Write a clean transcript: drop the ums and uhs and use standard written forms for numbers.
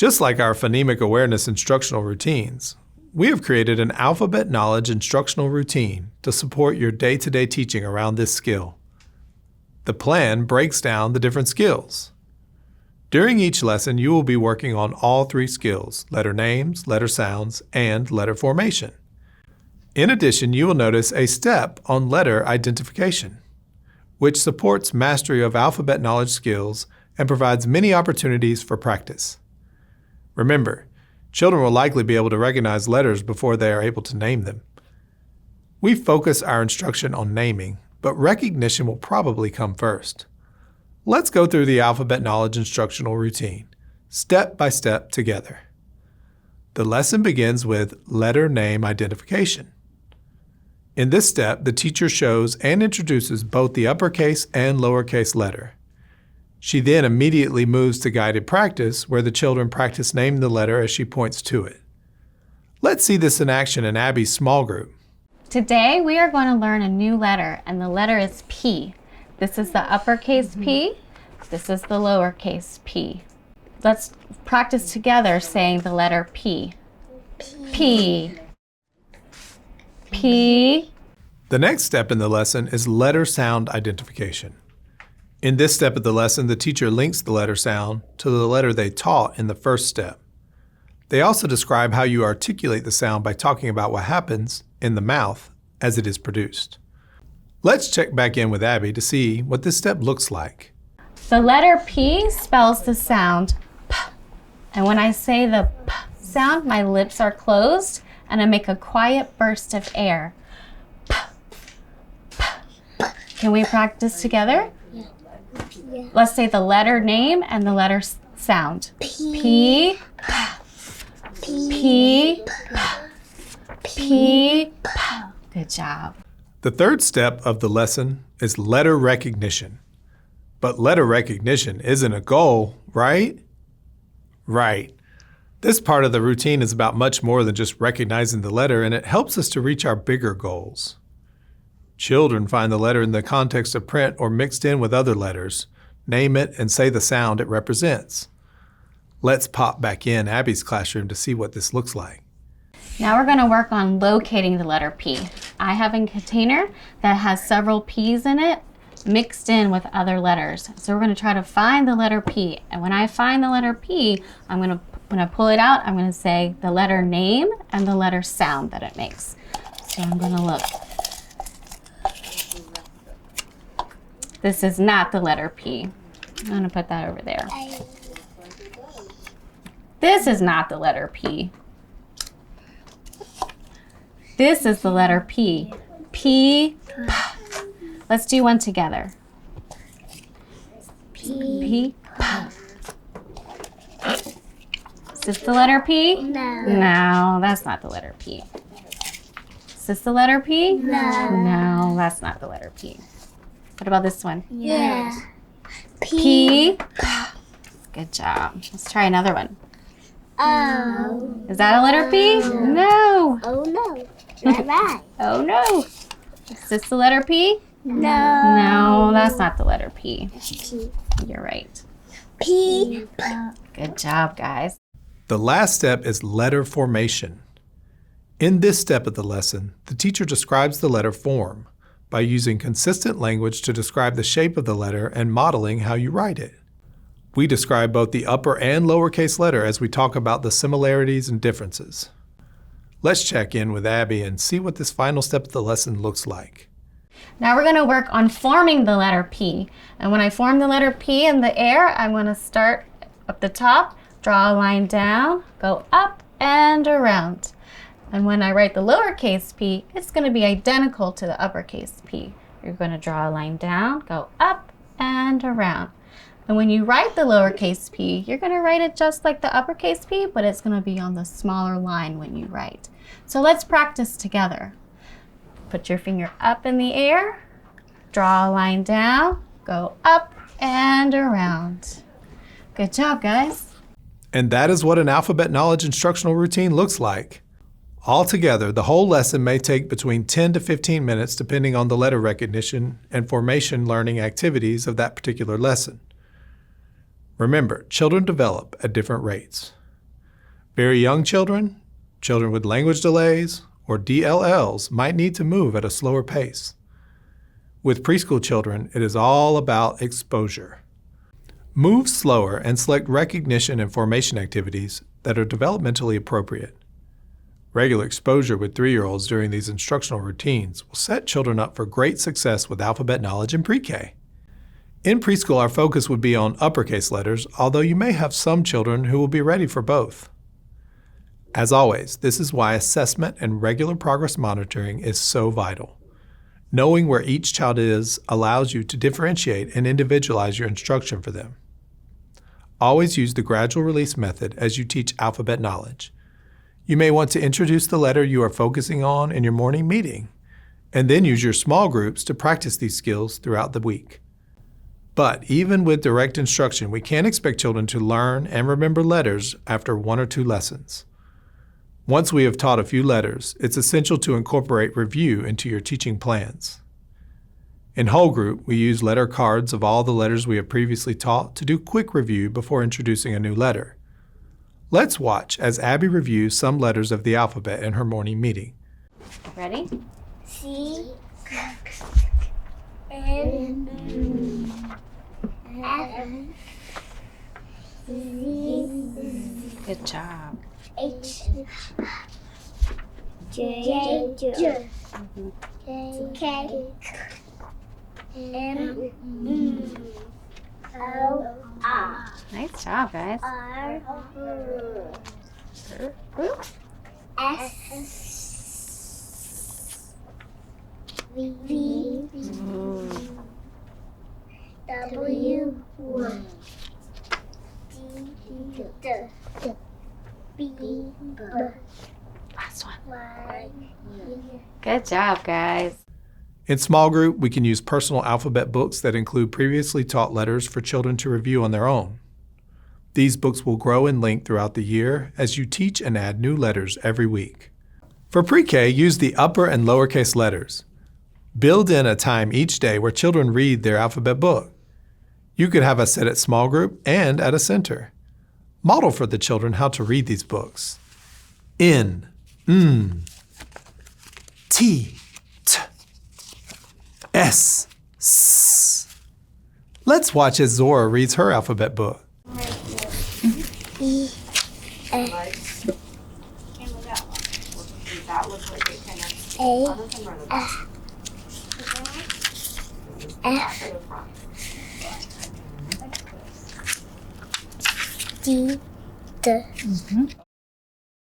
Just like our phonemic awareness instructional routines, we have created an alphabet knowledge instructional routine to support your day-to-day teaching around this skill. The plan breaks down the different skills. During each lesson, you will be working on all three skills: letter names, letter sounds, and letter formation. In addition, you will notice a step on letter identification, which supports mastery of alphabet knowledge skills and provides many opportunities for practice. Remember, children will likely be able to recognize letters before they are able to name them. We focus our instruction on naming, but recognition will probably come first. Let's go through the alphabet knowledge instructional routine, step by step together. The lesson begins with letter name identification. In this step, the teacher shows and introduces both the uppercase and lowercase letter. She then immediately moves to guided practice, where the children practice naming the letter as she points to it. Let's see this in action in Abby's small group. Today we are going to learn a new letter, and the letter is P. This is the uppercase P. This is the lowercase p. Let's practice together saying the letter P. P. P. The next step in the lesson is letter sound identification. In this step of the lesson, the teacher links the letter sound to the letter they taught in the first step. They also describe how you articulate the sound by talking about what happens in the mouth as it is produced. Let's check back in with Abby to see what this step looks like. The letter P spells the sound P. And when I say the P sound, my lips are closed and I make a quiet burst of air. P. P. Can we practice together? Yeah. Let's say the letter name and the letter sound. P. P. P. Good job. The third step of the lesson is letter recognition. But letter recognition isn't a goal, right? Right. This part of the routine is about much more than just recognizing the letter, and it helps us to reach our bigger goals. Children find the letter in the context of print or mixed in with other letters, name it, and say the sound it represents. Let's pop back in Abby's classroom to see what this looks like. Now we're going to work on locating the letter P. I have a container that has several P's in it mixed in with other letters. So we're going to try to find the letter P. And when I find the letter P, when I pull it out, I'm going to say the letter name and the letter sound that it makes. So I'm going to look. This is not the letter P. I'm going to put that over there. This is not the letter P. This is the letter P. P. P. Let's do one together. P. P. Is this the letter P? No. No, that's not the letter P. Is this the letter P? No. No, that's not the letter P. What about this one? Yeah. P. Good job. Let's try another one. Oh. Is that a letter P? No. Oh no. Not right. Oh no. Is this the letter P? No. No, that's not the letter P. P. You're right. P. Good job, guys. The last step is letter formation. In this step of the lesson, the teacher describes the letter form by using consistent language to describe the shape of the letter and modeling how you write it. We describe both the upper and lowercase letter as we talk about the similarities and differences. Let's check in with Abby and see what this final step of the lesson looks like. Now we're going to work on forming the letter P. And when I form the letter P in the air, I'm going to start up the top, draw a line down, go up and around. And when I write the lowercase p, it's going to be identical to the uppercase P. You're going to draw a line down, go up and around. And when you write the lowercase p, you're going to write it just like the uppercase P, but it's going to be on the smaller line when you write. So let's practice together. Put your finger up in the air, draw a line down, go up and around. Good job, guys. And that is what an alphabet knowledge instructional routine looks like. Altogether, the whole lesson may take between 10 to 15 minutes depending on the letter recognition and formation learning activities of that particular lesson. Remember, children develop at different rates. Very young children, children with language delays, or DLLs might need to move at a slower pace. With preschool children, it is all about exposure. Move slower and select recognition and formation activities that are developmentally appropriate. Regular exposure with 3-year-olds during these instructional routines will set children up for great success with alphabet knowledge in pre-K. In preschool, our focus would be on uppercase letters, although you may have some children who will be ready for both. As always, this is why assessment and regular progress monitoring is so vital. Knowing where each child is allows you to differentiate and individualize your instruction for them. Always use the gradual release method as you teach alphabet knowledge. You may want to introduce the letter you are focusing on in your morning meeting, and then use your small groups to practice these skills throughout the week. But even with direct instruction, we can't expect children to learn and remember letters after 1 or 2 lessons. Once we have taught a few letters, it's essential to incorporate review into your teaching plans. In whole group, we use letter cards of all the letters we have previously taught to do quick review before introducing a new letter. Let's watch as Abby reviews some letters of the alphabet in her morning meeting. Ready? C N F Z Good job. H J K M O R Nice job, guys. R S V W D B Last one. Y. Good job, guys. In small group, we can use personal alphabet books that include previously taught letters for children to review on their own. These books will grow in length throughout the year as you teach and add new letters every week. For pre-K, use the upper and lowercase letters. Build in a time each day where children read their alphabet book. You could have us set at small group and at a center. Model for the children how to read these books. N, T, T, S, S. Let's watch as Zora reads her alphabet book. E Does that look like it kind of A on the front or the back? F Or the front? D